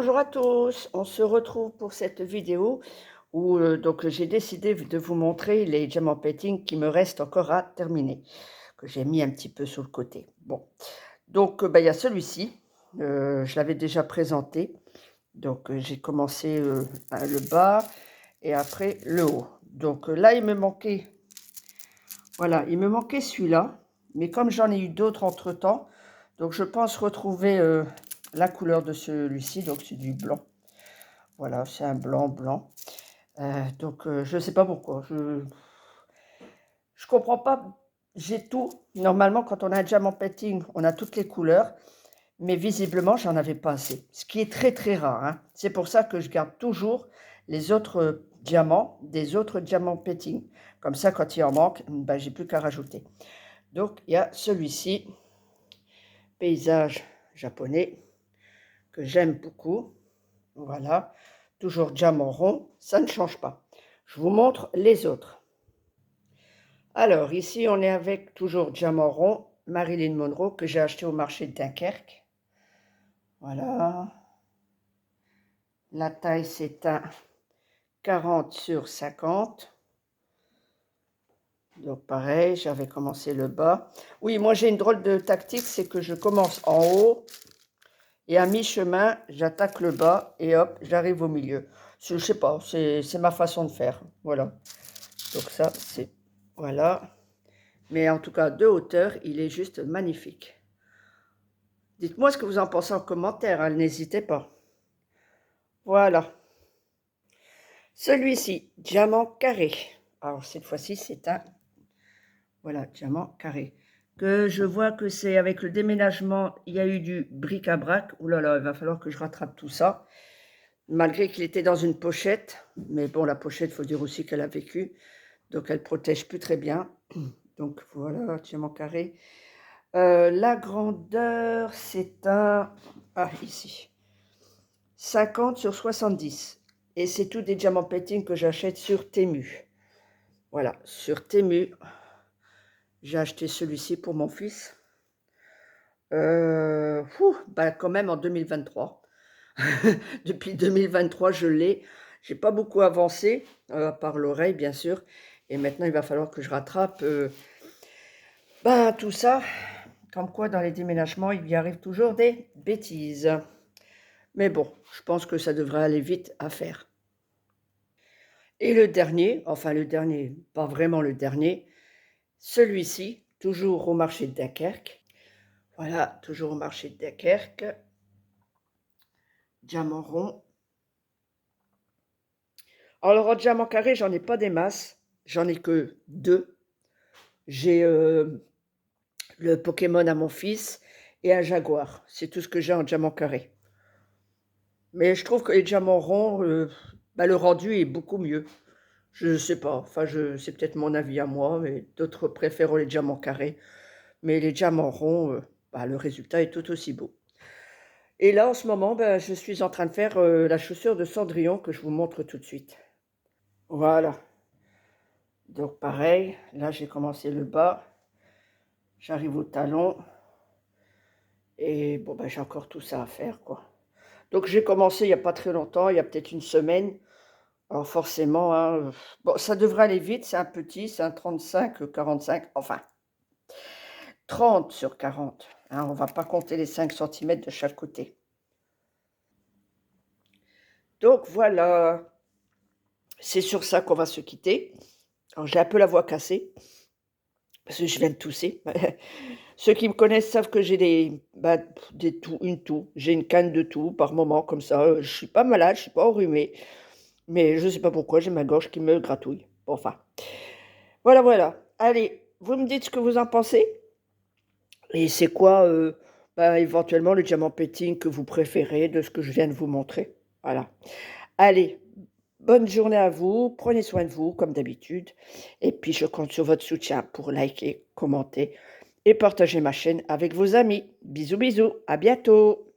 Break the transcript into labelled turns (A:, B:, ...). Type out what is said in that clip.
A: Bonjour à tous, on se retrouve pour cette vidéo où donc j'ai décidé de vous montrer les diamant painting qui me restent encore à terminer, que j'ai mis un petit peu sur le côté. Bon, donc bah, il y a celui-ci, je l'avais déjà présenté, donc j'ai commencé le bas et après le haut. Donc là il me manquait, voilà, il me manquait celui-là, mais comme j'en ai eu d'autres entre-temps, donc je pense retrouver la couleur de celui-ci, donc c'est du blanc. Voilà, c'est un blanc blanc. Donc je ne sais pas pourquoi. Je comprends pas. J'ai tout. Normalement, quand on a un diamant painting, on a toutes les couleurs. Mais visiblement, j'en avais pas assez. Ce qui est très très rare, hein. C'est pour ça que je garde toujours les autres diamants des autres diamants painting. Comme ça, quand il en manque, ben, j'ai plus qu'à rajouter. Donc, il y a celui-ci, paysage japonais, que j'aime beaucoup. Voilà, toujours diamant rond, ça ne change pas. Je vous montre les autres. Alors, ici, on est avec toujours diamant rond, Marilyn Monroe, que j'ai acheté au marché de Dunkerque. Voilà. La taille, c'est un 40 sur 50. Donc, pareil, j'avais commencé le bas. Oui, moi, j'ai une drôle de tactique, c'est que je commence en haut et à mi-chemin, j'attaque le bas et hop, j'arrive au milieu. Je sais pas, c'est ma façon de faire. Voilà. Donc ça, c'est... Voilà. Mais en tout cas, de hauteur, il est juste magnifique. Dites-moi ce que vous en pensez en commentaire, hein, n'hésitez pas. Voilà. Celui-ci, diamant carré. Alors, cette fois-ci, c'est un... Voilà, diamant carré. Que je vois que c'est avec le déménagement, il y a eu du bric-à-brac. Ouh là là, il va falloir que je rattrape tout ça. Malgré qu'il était dans une pochette. Mais bon, la pochette, il faut dire aussi qu'elle a vécu. Donc, elle ne protège plus très bien. Donc, voilà, diamant carré. La grandeur, c'est un... Ah, ici. 50 sur 70. Et c'est tout des diamants painting que j'achète sur Temu. Voilà, sur Temu. J'ai acheté celui-ci pour mon fils. Bah quand même en 2023. Depuis 2023, je l'ai. J'ai pas beaucoup avancé, à part l'oreille, bien sûr. Et maintenant, il va falloir que je rattrape tout ça. Comme quoi, dans les déménagements, il y arrive toujours des bêtises. Mais bon, je pense que ça devrait aller vite à faire. Et le dernier, enfin le dernier, pas vraiment le dernier, celui-ci, toujours au marché de Dunkerque. Voilà, toujours au marché de Dunkerque. Diamant rond. Alors en diamant carré, j'en ai pas des masses. J'en ai que deux. J'ai le Pokémon à mon fils et un jaguar. C'est tout ce que j'ai en diamant carré. Mais je trouve que les diamants ronds, le rendu est beaucoup mieux. Je ne sais pas, enfin c'est peut-être mon avis à moi, mais d'autres préfèrent les diamants carrés. Mais les diamants ronds, le résultat est tout aussi beau. Et là, en ce moment, je suis en train de faire la chaussure de Cendrillon que je vous montre tout de suite. Voilà. Donc pareil, là j'ai commencé le bas, j'arrive au talon. Et bon, j'ai encore tout ça à faire, quoi. Donc j'ai commencé il n'y a pas très longtemps, il y a peut-être une semaine. Alors forcément, hein, bon, ça devrait aller vite, c'est un petit, c'est un 35, 45, enfin 30 sur 40. Hein, on ne va pas compter les 5 centimètres de chaque côté. Donc voilà, c'est sur ça qu'on va se quitter. Alors j'ai un peu la voix cassée, parce que je viens de tousser. Ceux qui me connaissent savent que j'ai des toux, une toux. J'ai une canne de toux par moment, comme ça. Je suis pas malade, je suis pas enrhumée. Mais je ne sais pas pourquoi, j'ai ma gorge qui me gratouille. Bon, enfin, voilà, voilà. Allez, vous me dites ce que vous en pensez. Et c'est quoi, éventuellement, le diamant painting que vous préférez de ce que je viens de vous montrer. Voilà. Allez, bonne journée à vous. Prenez soin de vous, comme d'habitude. Et puis, je compte sur votre soutien pour liker, commenter et partager ma chaîne avec vos amis. Bisous, bisous. À bientôt.